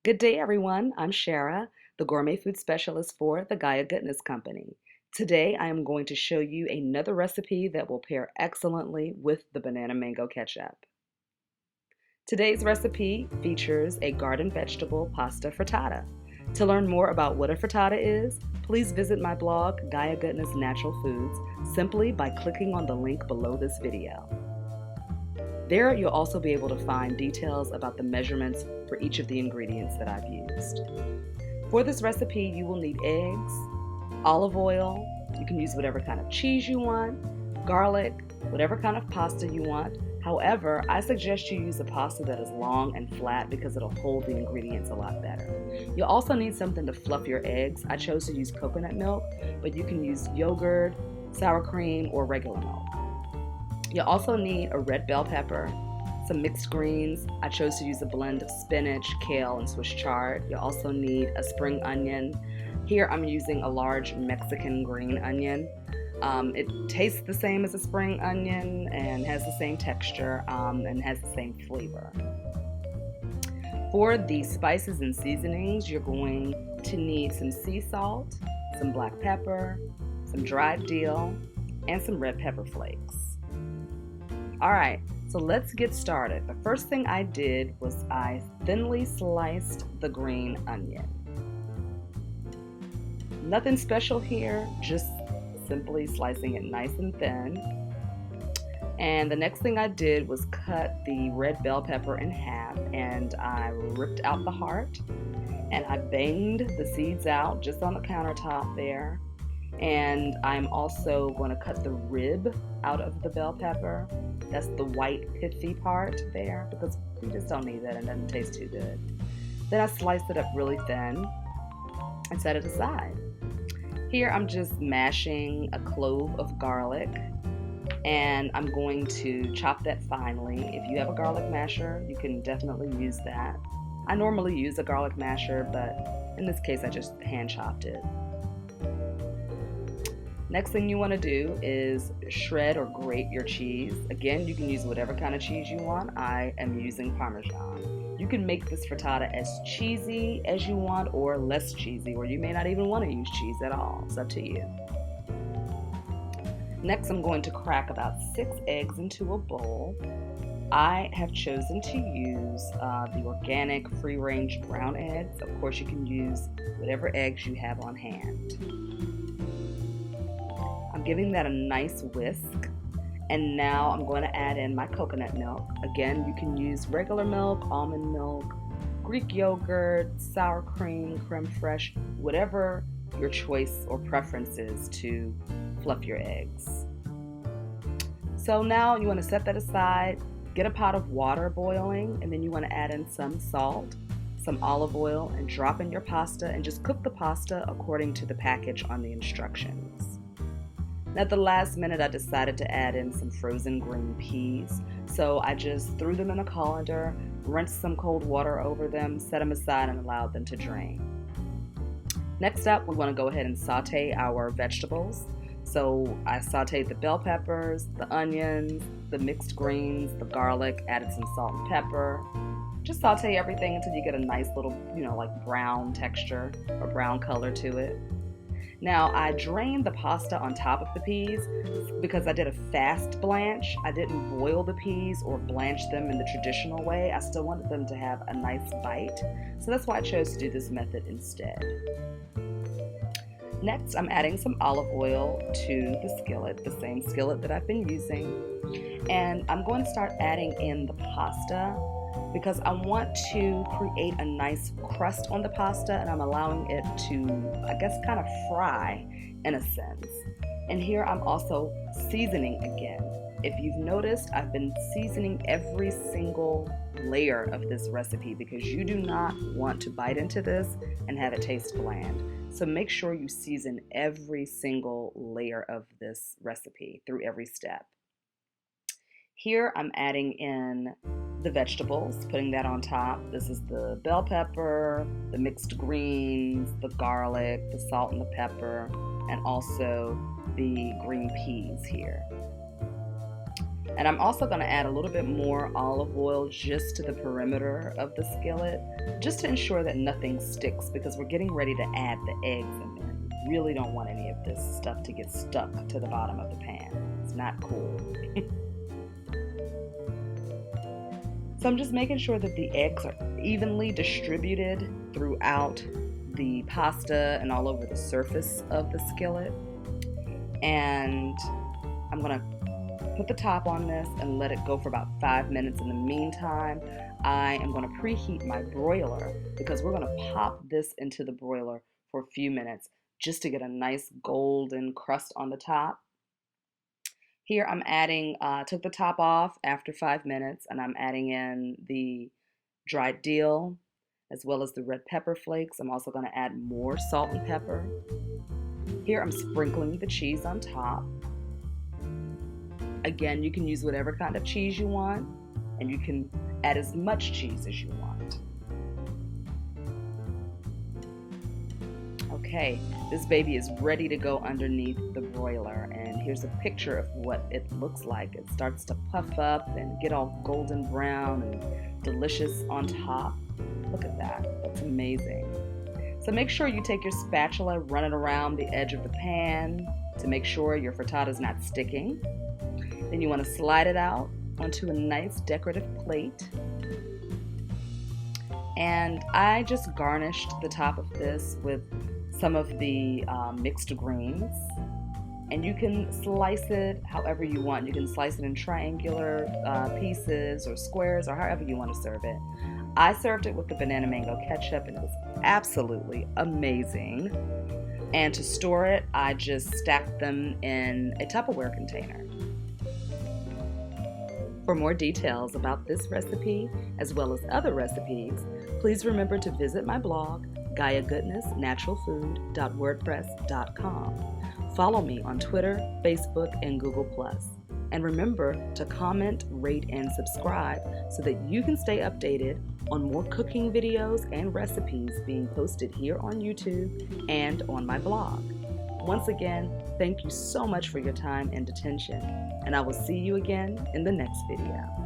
Good day, everyone. I'm Shara, the gourmet food specialist for the Gaia Goodness Company. Today, I am going to show you another recipe that will pair excellently with the banana mango ketchup. Today's recipe features a garden vegetable pasta frittata. To learn more about what a frittata is, please visit my blog, Gaia Goodness Natural Foods, simply by clicking on the link below this video. There, you'll also be able to find details about the measurements for each of the ingredients that I've used. For this recipe, you will need eggs, olive oil, you can use whatever kind of cheese you want, garlic, whatever kind of pasta you want. However, I suggest you use a pasta that is long and flat because it'll hold the ingredients a lot better. You'll also need something to fluff your eggs. I chose to use coconut milk, but you can use yogurt, sour cream, or regular milk. You'll also need a red bell pepper, some mixed greens. I chose to use a blend of spinach, kale, and Swiss chard. You'll also need a spring onion. Here I'm using a large Mexican green onion. It tastes the same as a spring onion and has the same texture and has the same flavor. For the spices and seasonings, you're going to need some sea salt, some black pepper, some dried dill, and some red pepper flakes. Alright, so let's get started. The first thing I did was I thinly sliced the green onion. Nothing special here, just simply slicing it nice and thin. And the next thing I did was cut the red bell pepper in half, and I ripped out the heart and I banged the seeds out just on the countertop there. And I'm also going to cut the rib out of the bell pepper. That's the white pithy part there because we just don't need that and it doesn't taste too good. Then I sliced it up really thin and set it aside. Here I'm just mashing a clove of garlic and I'm going to chop that finely. If you have a garlic masher, you can definitely use that. I normally use a garlic masher, but in this case I just hand chopped it. Next thing you want to do is shred or grate your cheese. Again, you can use whatever kind of cheese you want. I am using Parmesan. You can make this frittata as cheesy as you want or less cheesy, or you may not even want to use cheese at all. It's up to you. Next, I'm going to crack about 6 eggs into a bowl. I have chosen to use the organic free-range brown eggs. Of course, you can use whatever eggs you have on hand. I'm giving that a nice whisk, and now I'm going to add in my coconut milk. Again, you can use regular milk, almond milk, Greek yogurt, sour cream, creme fraiche, whatever your choice or preference is to fluff your eggs. So now you want to set that aside, get a pot of water boiling, and then you want to add in some salt, some olive oil, and drop in your pasta and just cook the pasta according to the package on the instructions. Now at the last minute I decided to add in some frozen green peas, so I just threw them in a colander, rinsed some cold water over them, set them aside and allowed them to drain. Next up, we want to go ahead and saute our vegetables. So I sauteed the bell peppers, the onions, the mixed greens, the garlic, added some salt and pepper. Just saute everything until you get a nice little, like brown texture or brown color to it. Now I drained the pasta on top of the peas because I did a fast blanch. I didn't boil the peas or blanch them in the traditional way. I still wanted them to have a nice bite. So that's why I chose to do this method instead. Next, I'm adding some olive oil to the skillet, the same skillet that I've been using. And I'm going to start adding in the pasta because I want to create a nice crust on the pasta, and I'm allowing it to, I guess, kind of fry in a sense. And here I'm also seasoning again. If you've noticed, I've been seasoning every single layer of this recipe because you do not want to bite into this and have it taste bland. So make sure you season every single layer of this recipe through every step. Here I'm adding in the vegetables, putting that on top. This is the bell pepper, the mixed greens, the garlic, the salt and the pepper, and also the green peas here. And I'm also going to add a little bit more olive oil just to the perimeter of the skillet, just to ensure that nothing sticks, because we're getting ready to add the eggs in there. You really don't want any of this stuff to get stuck to the bottom of the pan. It's not cool. So I'm just making sure that the eggs are evenly distributed throughout the pasta and all over the surface of the skillet. And I'm going to put the top on this and let it go for about 5 minutes. In the meantime, I am going to preheat my broiler, because we're going to pop this into the broiler for a few minutes just to get a nice golden crust on the top. Here I'm adding, took the top off after 5 minutes, and I'm adding in the dried dill as well as the red pepper flakes. I'm also going to add more salt and pepper. Here I'm sprinkling the cheese on top. Again, you can use whatever kind of cheese you want, and you can add as much cheese as you want. Okay, this baby is ready to go underneath the broiler, and here's a picture of what it looks like. It starts to puff up and get all golden brown and delicious on top. Look at that, that's amazing. So make sure you take your spatula, run it around the edge of the pan to make sure your frittata is not sticking. Then you want to slide it out onto a nice decorative plate. And I just garnished the top of this with some of the mixed greens. And you can slice it however you want. You can slice it in triangular pieces or squares, or however you want to serve it. I served it with the banana mango ketchup, and it was absolutely amazing. And to store it, I just stacked them in a Tupperware container. For more details about this recipe, as well as other recipes, please remember to visit my blog, GaiaGoodnessNaturalFood.wordpress.com. Follow me on Twitter, Facebook, and Google+. And remember to comment, rate, and subscribe so that you can stay updated on more cooking videos and recipes being posted here on YouTube and on my blog. Once again, thank you so much for your time and attention, and I will see you again in the next video.